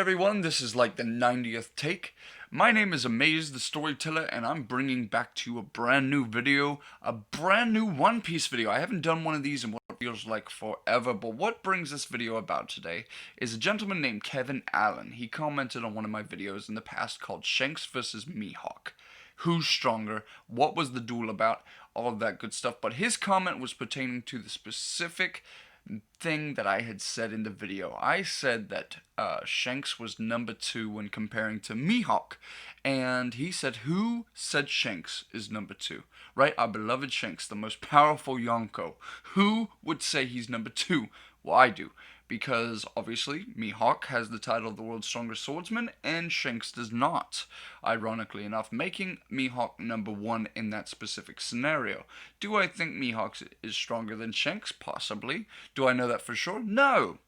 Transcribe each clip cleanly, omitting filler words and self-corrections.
everyone, this is like the 90th take. My name is Amaze the Storyteller, and I'm bringing back to you a brand new video, a brand new One Piece video. I haven't done one of these in what feels like forever, but what brings this video about today is a gentleman named Kevin Allen. He commented on one of my videos in the past called Shanks vs. Mihawk. Who's stronger? What was the duel about? All of that good stuff, but his comment was pertaining to the specific thing that I had said in the video. I said that Shanks was number 2 when comparing to Mihawk, and he said, who said Shanks is number 2? Right, our beloved Shanks, the most powerful Yonko. Who would say he's number 2? Well, I do, because obviously Mihawk has the title of the world's strongest swordsman, and Shanks does not. Ironically enough, making Mihawk number 1 in that specific scenario. Do I think Mihawk is stronger than Shanks? Possibly. Do I know that for sure? No.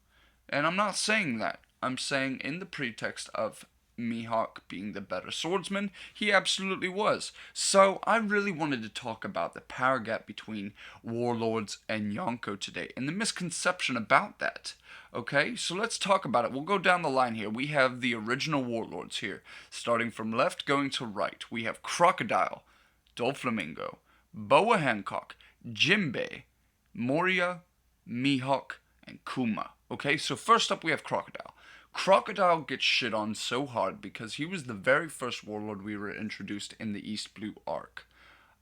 And I'm not saying that. I'm saying in the pretext of Mihawk being the better swordsman, he absolutely was. So I really wanted to talk about the power gap between Warlords and Yonko today, and the misconception about that. Okay, so let's talk about it. We'll go down the line here. We have the original Warlords here, starting from left going to right. We have Crocodile, Doflamingo, Boa Hancock, Jinbei, Moria, Mihawk, and Kuma. Okay, so first up we have Crocodile. Crocodile gets shit on so hard because he was the very first warlord we were introduced in the East Blue arc.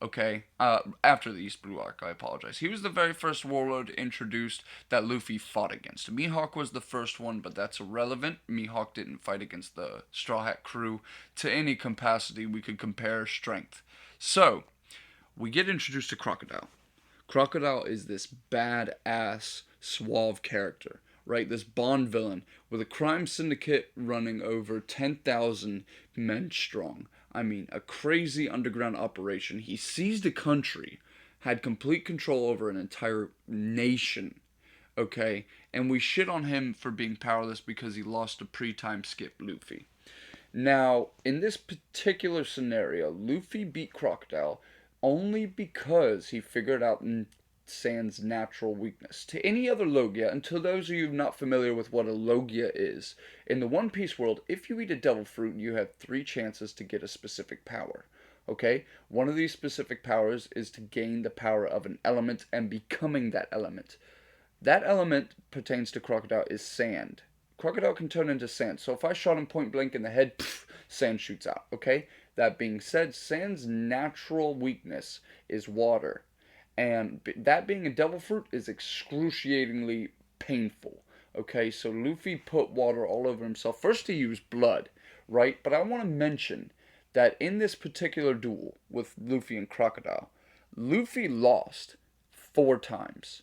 Okay, after the East Blue arc, I apologize. He was the very first warlord introduced that Luffy fought against. Mihawk was the first one, but that's irrelevant. Mihawk didn't fight against the Straw Hat crew to any capacity we could compare strength. So, we get introduced to Crocodile. Crocodile is this badass, suave character, right? This Bond villain with a crime syndicate running over 10,000 men strong. I mean, a crazy underground operation. He seized a country, had complete control over an entire nation, okay? And we shit on him for being powerless because he lost a pre-time skip Luffy. Now, in this particular scenario, Luffy beat Crocodile only because he figured out Sand's natural weakness. To any other Logia, and to those of you not familiar with what a Logia is, in the One Piece world, if you eat a devil fruit, you have 3 chances to get a specific power. Okay? One of these specific powers is to gain the power of an element and becoming that element. That element pertains to Crocodile is sand. Crocodile can turn into sand, so if I shot him point blank in the head, sand shoots out, okay? That being said, sand's natural weakness is water. And that being a devil fruit is excruciatingly painful. Okay, so Luffy put water all over himself. First he used blood, right? But I want to mention that in this particular duel with Luffy and Crocodile, Luffy lost 4 times.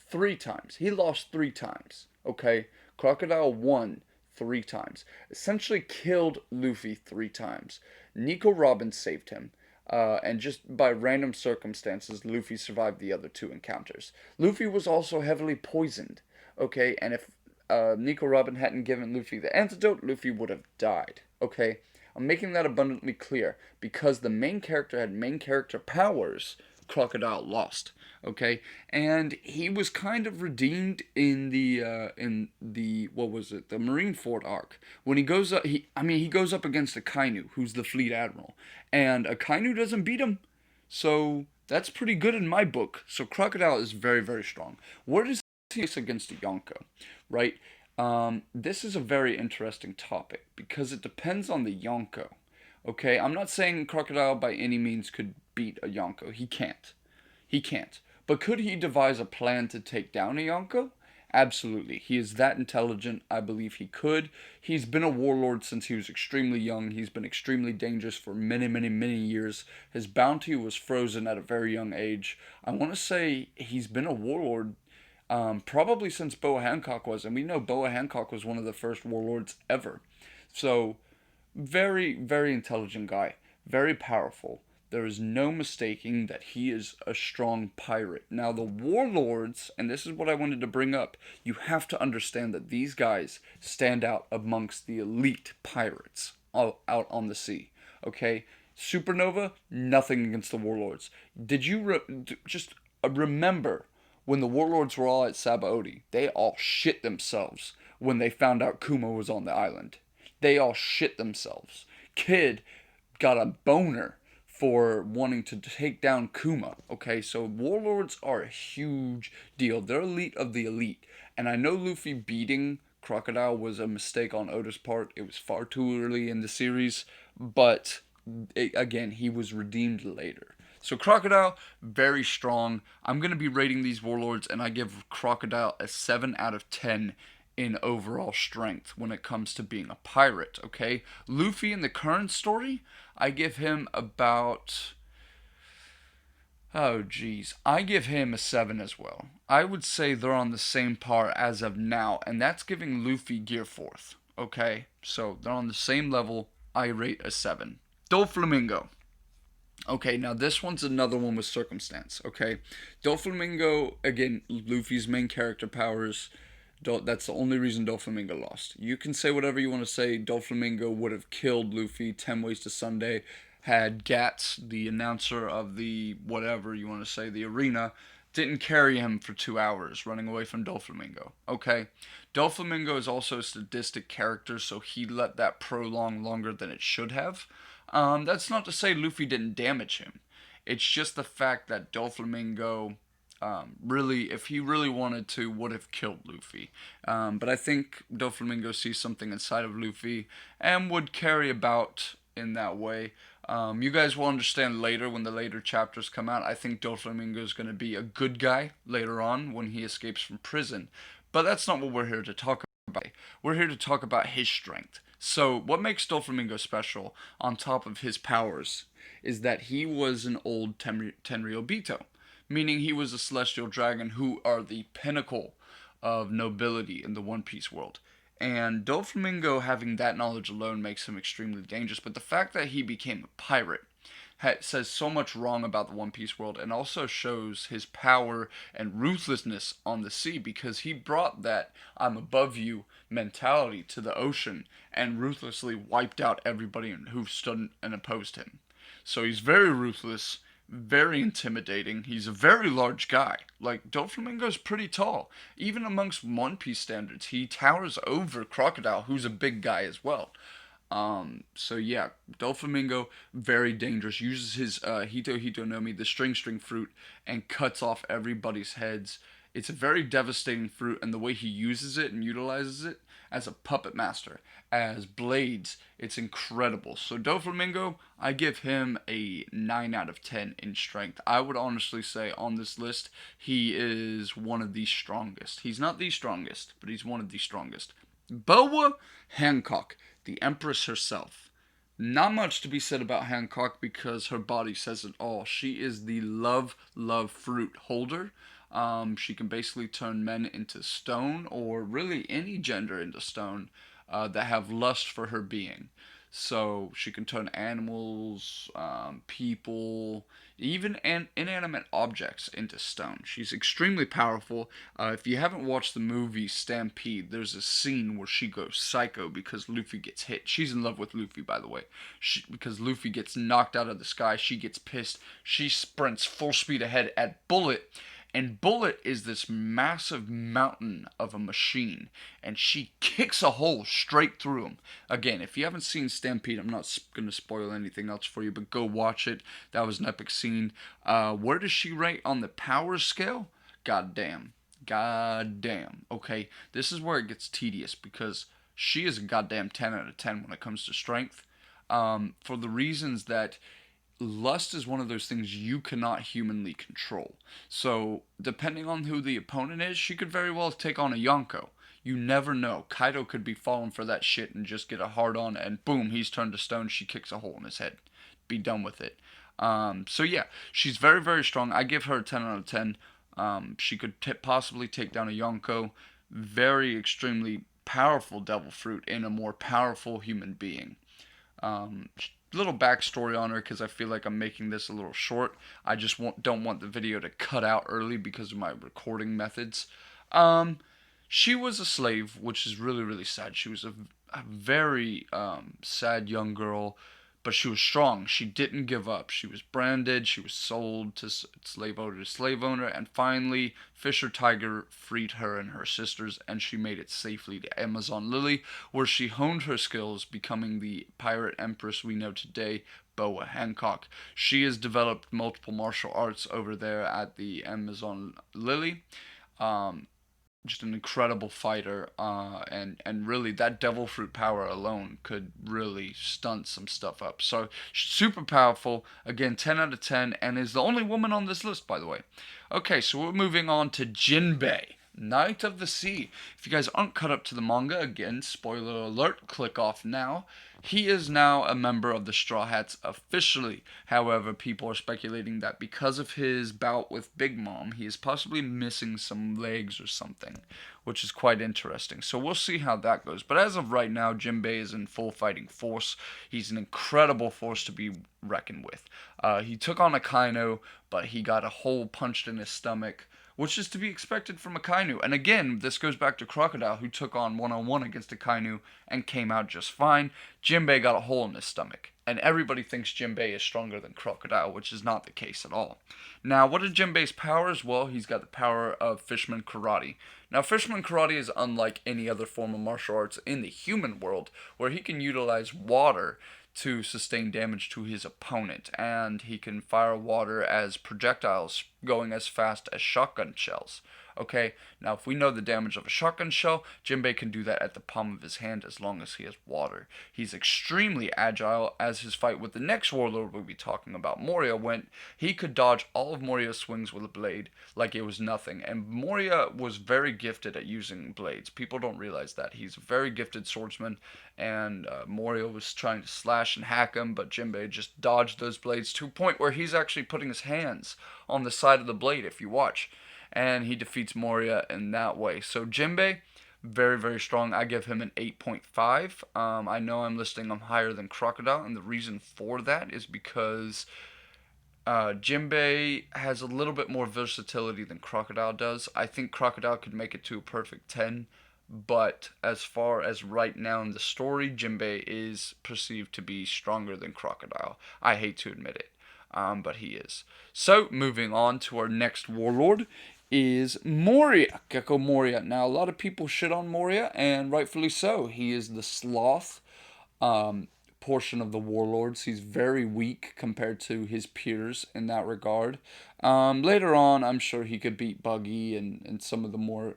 3 times. He lost 3 times. Okay? Crocodile won 3 times. Essentially killed Luffy 3 times. Nico Robin saved him. And just by random circumstances, Luffy survived the other 2 encounters. Luffy was also heavily poisoned, okay? And if Nico Robin hadn't given Luffy the antidote, Luffy would have died, okay? I'm making that abundantly clear. Because the main character had main character powers, Crocodile lost, okay? And he was kind of redeemed in the what was it, the Marineford arc. When he goes up, he goes up against Akainu, who's the fleet admiral, and Akainu doesn't beat him. So that's pretty good in my book. So Crocodile is very, very strong. Where does he face against Yonko, right? This is a very interesting topic because it depends on the Yonko. Okay, I'm not saying Crocodile by any means could beat a Yonko. He can't. He can't. But could he devise a plan to take down a Yonko? Absolutely. He is that intelligent. I believe he could. He's been a warlord since he was extremely young. He's been extremely dangerous for many, many, many years. His bounty was frozen at a very young age. I want to say he's been a warlord probably since Boa Hancock was. And we know Boa Hancock was one of the first warlords ever. So, very, very intelligent guy. Very powerful. There is no mistaking that he is a strong pirate. Now, the warlords, and this is what I wanted to bring up, you have to understand that these guys stand out amongst the elite pirates out on the sea. Okay? Supernova, nothing against the warlords. Did you just remember when the warlords were all at Sabaody? They all shit themselves when they found out Kuma was on the island. They all shit themselves. Kid got a boner for wanting to take down Kuma. Okay, so Warlords are a huge deal. They're elite of the elite. And I know Luffy beating Crocodile was a mistake on Oda's part. It was far too early in the series, but again, he was redeemed later. So Crocodile, very strong. I'm going to be rating these Warlords, and I give Crocodile a 7 out of 10 in overall strength when it comes to being a pirate, okay? Luffy in the current story, I give him about, oh geez, I give him a 7 as well. I would say they're on the same par as of now, and that's giving Luffy Gear 4th, okay? So they're on the same level. I rate a 7. Doflamingo. Okay, now this one's another one with circumstance, okay? Doflamingo, again, Luffy's main character powers. That's the only reason Doflamingo lost. You can say whatever you want to say. Doflamingo would have killed Luffy 10 ways to Sunday had Gats, the announcer of the whatever you want to say, the arena, didn't carry him for 2 hours running away from Doflamingo. Okay? Doflamingo is also a sadistic character, so he let that prolong longer than it should have. That's not to say Luffy didn't damage him. It's just the fact that Doflamingo really, if he really wanted to, would have killed Luffy. But I think Doflamingo sees something inside of Luffy and would carry about in that way. You guys will understand later when the later chapters come out. I think Doflamingo is going to be a good guy later on when he escapes from prison. But that's not what we're here to talk about. We're here to talk about his strength. So, what makes Doflamingo special, on top of his powers, is that he was an old Tenryobito, meaning he was a celestial dragon who are the pinnacle of nobility in the One Piece world. And Doflamingo having that knowledge alone makes him extremely dangerous, but the fact that he became a pirate says so much wrong about the One Piece world and also shows his power and ruthlessness on the sea because he brought that I'm above you mentality to the ocean and ruthlessly wiped out everybody who stood and opposed him. So he's very ruthless, very intimidating. He's a very large guy. Like, Doflamingo's pretty tall. Even amongst One Piece standards, he towers over Crocodile, who's a big guy as well. So yeah, Doflamingo, very dangerous. Uses his Hito Hito no Mi, the string fruit, and cuts off everybody's heads. It's a very devastating fruit, and the way he uses it and utilizes it as a puppet master, as blades, it's incredible. So Doflamingo, I give him a 9 out of 10 in strength. I would honestly say on this list, he is one of the strongest. He's not the strongest, but he's one of the strongest. Boa Hancock, the Empress herself. Not much to be said about Hancock because her body says it all. She is the love fruit holder. She can basically turn men into stone, or really any gender into stone that have lust for her being. So she can turn animals, people, even inanimate objects into stone. She's extremely powerful. If you haven't watched the movie Stampede, there's a scene where she goes psycho because Luffy gets hit. She's in love with Luffy, by the way. Because Luffy gets knocked out of the sky, she gets pissed. She sprints full speed ahead at Bullet. And Bullet is this massive mountain of a machine, and she kicks a hole straight through him. Again, if you haven't seen Stampede, I'm not going to spoil anything else for you, but go watch it. That was an epic scene. Where does she rate on the power scale? God damn. God damn. Okay, this is where it gets tedious, because she is a goddamn 10 out of 10 when it comes to strength. For the reasons that lust is one of those things you cannot humanly control. So, depending on who the opponent is, she could very well take on a Yonko. You never know. Kaido could be falling for that shit and just get a hard on, and boom, he's turned to stone. She kicks a hole in his head. Be done with it. So yeah, she's very, very strong. I give her a 10 out of 10. She could possibly take down a Yonko. Very, extremely powerful devil fruit in a more powerful human being. Little backstory on her because I feel like I'm making this a little short. I just don't want the video to cut out early because of my recording methods. She was a slave, which is really, really sad. She was a very sad young girl, but she was strong. She didn't give up. She was branded. She was sold to slave owner to slave owner, and finally, Fisher Tiger freed her and her sisters, and she made it safely to Amazon Lily, where she honed her skills, becoming the pirate empress we know today, Boa Hancock. She has developed multiple martial arts over there at the Amazon Lily. Um, just an incredible fighter, and really that devil fruit power alone could really stunt some stuff up. So super powerful. Again, 10 out of 10, and is the only woman on this list, by the way. Okay, so we're moving on to Jinbei, Knight of the Sea. If you guys aren't caught up to the manga, again, spoiler alert, click off now. He is now a member of the Straw Hats officially. However, people are speculating that because of his bout with Big Mom, he is possibly missing some legs or something, which is quite interesting. So we'll see how that goes. But as of right now, Jinbei is in full fighting force. He's an incredible force to be reckoned with. He took on Akainu, but he got a hole punched in his stomach, which is to be expected from Akainu. And again, this goes back to Crocodile, who took on one-on-one against Akainu and came out just fine. Jinbei got a hole in his stomach, and everybody thinks Jinbei is stronger than Crocodile, which is not the case at all. Now, what are Jinbei's powers? Well, he's got the power of Fisherman Karate. Now, Fisherman Karate is unlike any other form of martial arts in the human world, where he can utilize water to sustain damage to his opponent, and he can fire water as projectiles going as fast as shotgun shells. Okay, now if we know the damage of a shotgun shell, Jinbei can do that at the palm of his hand as long as he has water. He's extremely agile, as his fight with the next warlord we'll be talking about, Moria, went. He could dodge all of Moria's swings with a blade like it was nothing, and Moria was very gifted at using blades. People don't realize that. He's a very gifted swordsman, and Moria was trying to slash and hack him, but Jinbei just dodged those blades to a point where he's actually putting his hands on the side of the blade, if you watch, and he defeats Moria in that way. So Jinbei, very, very strong. I give him an 8.5. I know I'm listing him higher than Crocodile, and the reason for that is because Jinbei has a little bit more versatility than Crocodile does. I think Crocodile could make it to a perfect 10, but as far as right now in the story, Jinbei is perceived to be stronger than Crocodile. I hate to admit it, but he is. So, moving on to our next warlord is Moria, Gecko Moria. Now, a lot of people shit on Moria, and rightfully so. He is the sloth portion of the warlords. He's very weak compared to his peers in that regard. Later on, I'm sure he could beat Buggy and some of the more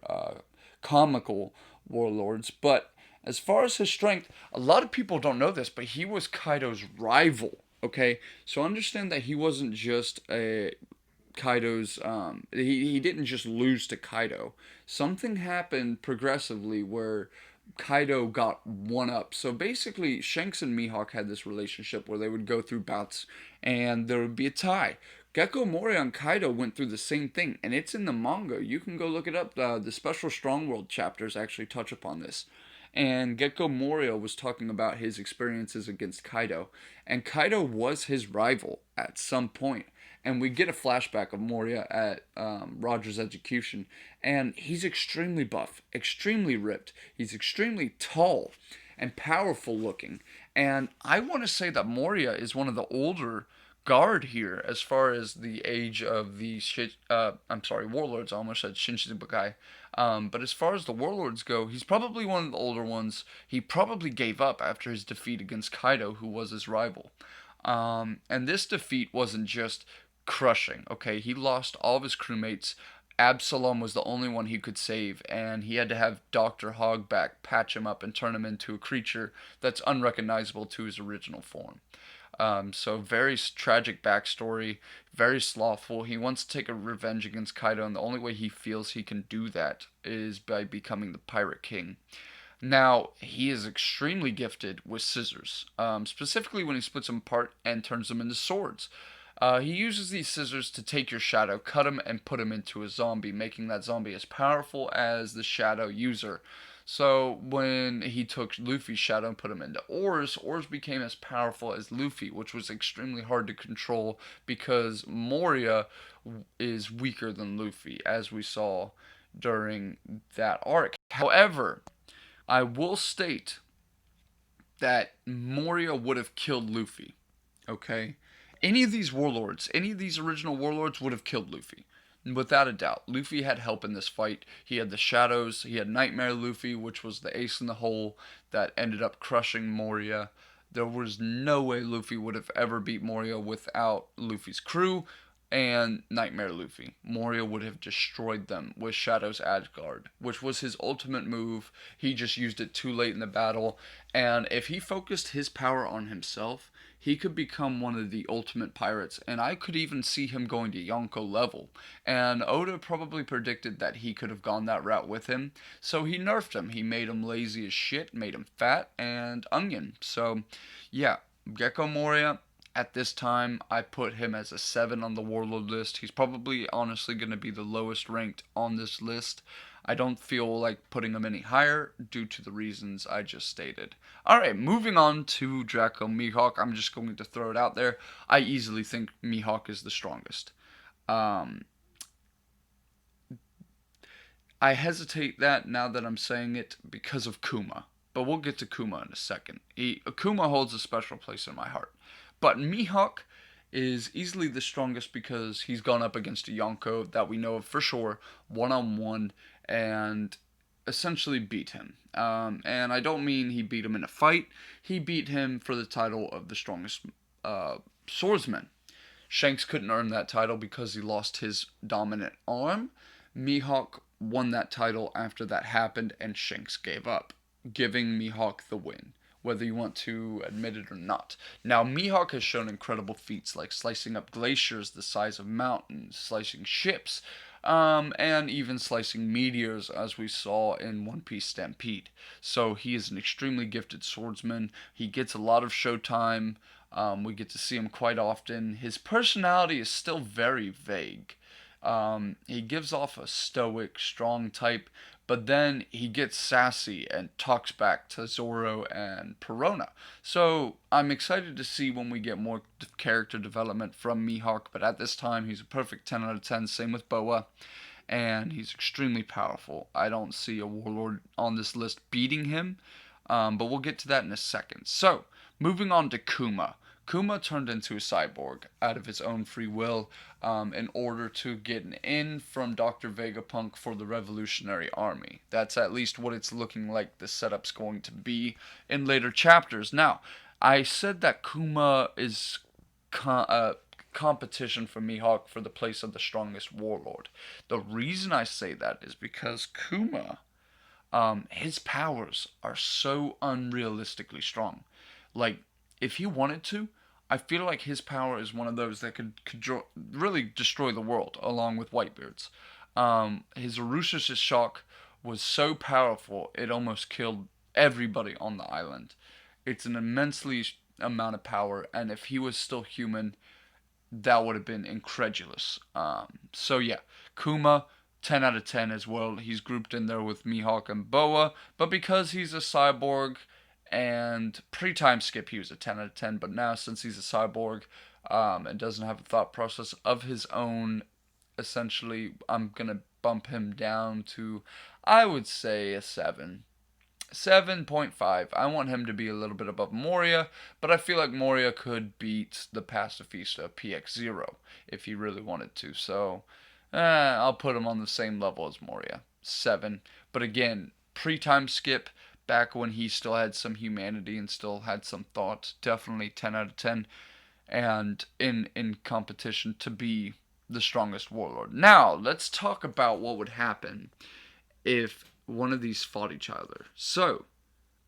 comical warlords. But as far as his strength, a lot of people don't know this, but he was Kaido's rival. Okay, so understand that he wasn't just a Kaido's. He didn't just lose to Kaido. Something happened progressively where Kaido got one up. So basically, Shanks and Mihawk had this relationship where they would go through bouts and there would be a tie. Gecko Moria and Kaido went through the same thing, and it's in the manga. You can go look it up. The Special Strong World chapters actually touch upon this. And Gecko Moria was talking about his experiences against Kaido, and Kaido was his rival at some point. And we get a flashback of Moria at Roger's execution, and he's extremely buff, extremely ripped. He's extremely tall and powerful looking. And I want to say that Moria is one of the older guard here as far as the age of the warlords. I almost said Shinshibukai. But as far as the warlords go, he's probably one of the older ones. He probably gave up after his defeat against Kaido, who was his rival. And this defeat wasn't just crushing. Okay, he lost all of his crewmates. Absalom was the only one he could save, and he had to have Dr. Hogback patch him up and turn him into a creature that's unrecognizable to his original form. So very tragic backstory, very slothful. He wants to take a revenge against Kaido, and the only way he feels he can do that is by becoming the Pirate King. Now, he is extremely gifted with scissors, specifically when he splits them apart and turns them into swords. He uses these scissors to take your shadow, cut him, and put him into a zombie, making that zombie as powerful as the shadow user. So when he took Luffy's shadow and put him into Oars, Oars became as powerful as Luffy, which was extremely hard to control because Moria is weaker than Luffy, as we saw during that arc. However, I will state that Moria would have killed Luffy. Okay? Any of these warlords, any of these original warlords would have killed Luffy. Without a doubt. Luffy had help in this fight. He had the shadows, he had Nightmare Luffy, which was the ace in the hole that ended up crushing Moria. There was no way Luffy would have ever beat Moria without Luffy's crew and Nightmare Luffy. Moria would have destroyed them with Shadow's Asgard, which was his ultimate move. He just used it too late in the battle, and if he focused his power on himself, he could become one of the ultimate pirates, and I could even see him going to Yonko level. And Oda probably predicted that he could have gone that route with him, so he nerfed him. He made him lazy as shit, made him fat and onion. So, yeah, Gecko Moria, at this time, I put him as a 7 on the Warlord list. He's probably honestly going to be the lowest ranked on this list. I don't feel like putting him any higher due to the reasons I just stated. Alright, moving on to Draco Mihawk. I'm just going to throw it out there. I easily think Mihawk is the strongest. Um, I hesitate that now that I'm saying it because of Kuma. But we'll get to Kuma in a second. Kuma holds a special place in my heart. But Mihawk is easily the strongest because he's gone up against a Yonko that we know of for sure, one-on-one, and essentially beat him. And I don't mean he beat him in a fight. He beat him for the title of the strongest swordsman. Shanks couldn't earn that title because he lost his dominant arm. Mihawk won that title after that happened, and Shanks gave up, giving Mihawk the win, whether you want to admit it or not. Now, Mihawk has shown incredible feats like slicing up glaciers the size of mountains, slicing ships, and even slicing meteors, as we saw in One Piece Stampede. So he is an extremely gifted swordsman. He gets a lot of showtime. We get to see him quite often. His personality is still very vague. He gives off a stoic, strong type, but then he gets sassy and talks back to Zoro and Perona. So I'm excited to see when we get more character development from Mihawk, but at this time he's a perfect 10 out of 10, same with Boa, and he's extremely powerful. I don't see a warlord on this list beating him, but we'll get to that in a second. So, moving on to Kuma. Kuma turned into a cyborg out of his own free will in order to get an in from Dr. Vegapunk for the Revolutionary Army. That's at least what it's looking like the setup's going to be in later chapters. Now, I said that Kuma is competition for Mihawk for the place of the strongest warlord. The reason I say that is because Kuma, his powers are so unrealistically strong. Like, if he wanted to, I feel like his power is one of those that could really destroy the world, along with Whitebeard's. His Urushi's shock was so powerful, it almost killed everybody on the island. It's an immensely amount of power, and if he was still human, that would have been incredulous. So yeah, Kuma, 10 out of 10 as well. He's grouped in there with Mihawk and Boa, but because he's a cyborg, and pre-time skip he was a 10 out of 10, but now since he's a cyborg and doesn't have a thought process of his own, essentially I'm going to bump him down to, I would say, a 7. 7.5. I want him to be a little bit above Moria, but I feel like Moria could beat the Pacifista PX0 if he really wanted to. So, I'll put him on the same level as Moria. 7. But again, pre-time skip, back when he still had some humanity and still had some thought, definitely 10 out of 10. And in competition to be the strongest warlord. Now, let's talk about what would happen if one of these fought each other. So,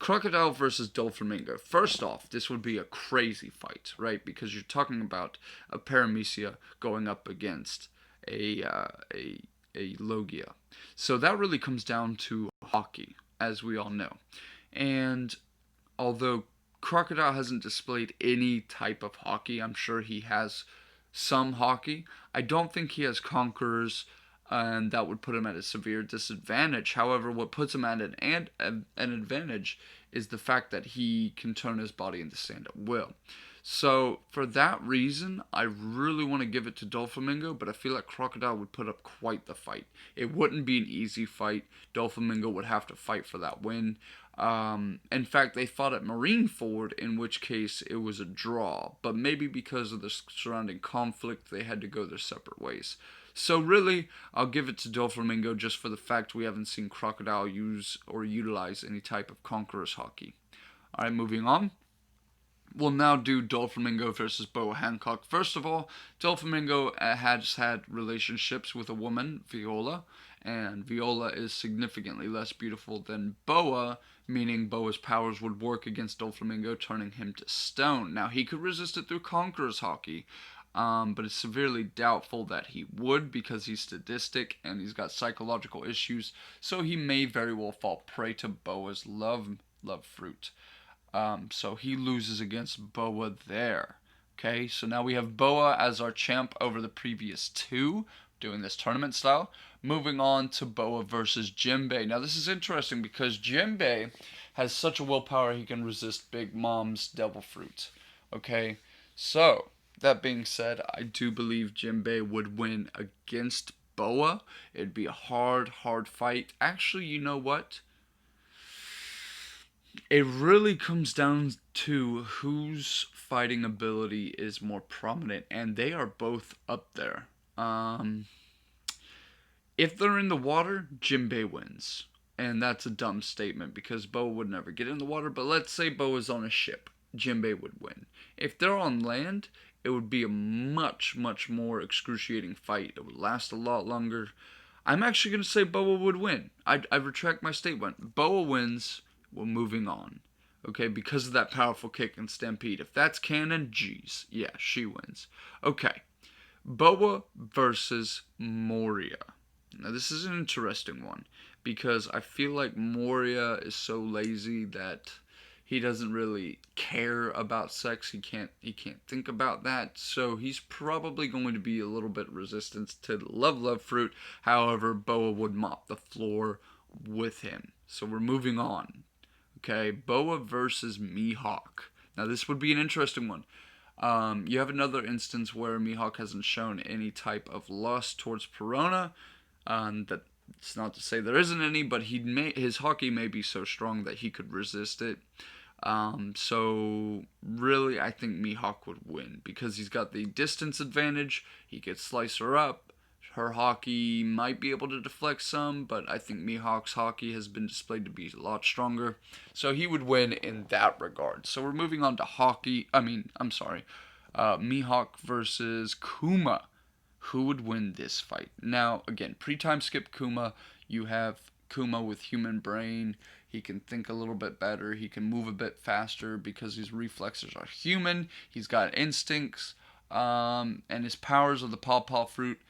Crocodile versus Doflamingo. First off, this would be a crazy fight, right? Because you're talking about a Paramecia going up against a Logia. So that really comes down to hockey, as we all know. And although Crocodile hasn't displayed any type of hockey, I'm sure he has some hockey. I don't think he has Conquerors, and that would put him at a severe disadvantage. However, what puts him at an advantage is the fact that he can turn his body into sand at will. So for that reason, I really want to give it to Doflamingo, but I feel like Crocodile would put up quite the fight. It wouldn't be an easy fight. Doflamingo would have to fight for that win. In fact, they fought at Marineford, in which case it was a draw. But maybe because of the surrounding conflict, they had to go their separate ways. So really, I'll give it to Doflamingo just for the fact we haven't seen Crocodile use or utilize any type of Conqueror's Hockey. Alright, moving on. We'll now do Doflamingo versus Boa Hancock. First of all, Doflamingo has had relationships with a woman, Viola, and Viola is significantly less beautiful than Boa, meaning Boa's powers would work against Doflamingo, turning him to stone. Now, he could resist it through Conqueror's Hockey, but it's severely doubtful that he would because he's sadistic and he's got psychological issues, so he may very well fall prey to Boa's love fruit. So he loses against Boa there. Okay, so now we have Boa as our champ over the previous two, doing this tournament style. Moving on to Boa versus Jimbei. Now this is interesting because Jimbei has such a willpower he can resist Big Mom's devil fruit. Okay, so that being said, I do believe Jimbei would win against Boa. It'd be a hard fight. Actually, you know what? It really comes down to whose fighting ability is more prominent, and they are both up there. If they're in the water, Jimbei wins. And that's a dumb statement because Boa would never get in the water, but let's say Boa's on a ship. Jimbei would win. If they're on land, it would be a much more excruciating fight. It would last a lot longer. I'm actually going to say Boa would win. I retract my statement. Boa wins. We're moving on. Okay, because of that powerful kick and stampede. If that's canon, geez. Yeah, she wins. Okay. Boa versus Moria. Now, this is an interesting one because I feel like Moria is so lazy that he doesn't really care about sex. He can't think about that. So he's probably going to be a little bit resistant to the love fruit. However, Boa would mop the floor with him. So we're moving on. Okay, Boa versus Mihawk. Now this would be an interesting one. You have another instance where Mihawk hasn't shown any type of lust towards Perona. That's not to say there isn't any, but his hockey may be so strong that he could resist it. So really, I think Mihawk would win because he's got the distance advantage. He could slice her up. Her hockey might be able to deflect some, but I think Mihawk's hockey has been displayed to be a lot stronger. So he would win in that regard. So we're moving on to Mihawk versus Kuma. Who would win this fight? Now, again, pre-time skip Kuma. You have Kuma with human brain. He can think a little bit better. He can move a bit faster because his reflexes are human. He's got instincts. And his powers of the paw fruit.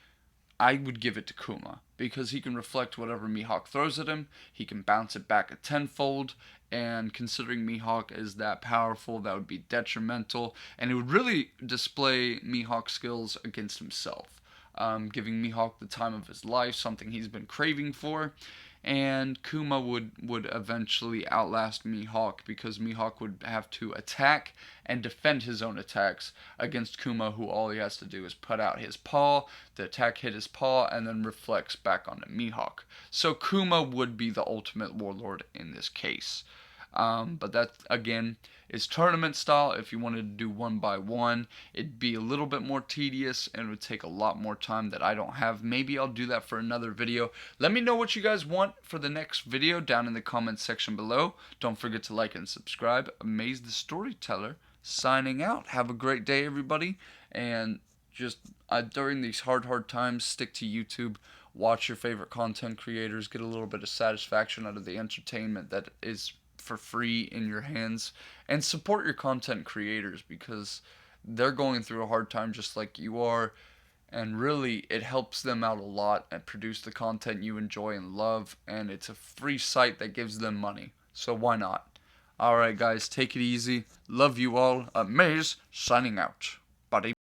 I would give it to Kuma because he can reflect whatever Mihawk throws at him. He can bounce it back a tenfold, and considering Mihawk is that powerful, that would be detrimental, and it would really display Mihawk's skills against himself, giving Mihawk the time of his life, something he's been craving for. And Kuma would eventually outlast Mihawk because Mihawk would have to attack and defend his own attacks against Kuma, who all he has to do is put out his paw, the attack hit his paw, and then reflects back onto Mihawk. So Kuma would be the ultimate warlord in this case. But that, again, is tournament style. If you wanted to do one by one, it'd be a little bit more tedious and it would take a lot more time that I don't have. Maybe I'll do that for another video. Let me know what you guys want for the next video down in the comments section below. Don't forget to like and subscribe. Amaze the Storyteller signing out. Have a great day, everybody. And just during these hard times, stick to YouTube. Watch your favorite content creators. Get a little bit of satisfaction out of the entertainment that is for free in your hands, and support your content creators because they're going through a hard time just like you are, and really it helps them out a lot and produce the content you enjoy and love, and it's a free site that gives them money, so why not? Alright guys, take it easy, love you all. Amaze signing out, buddy.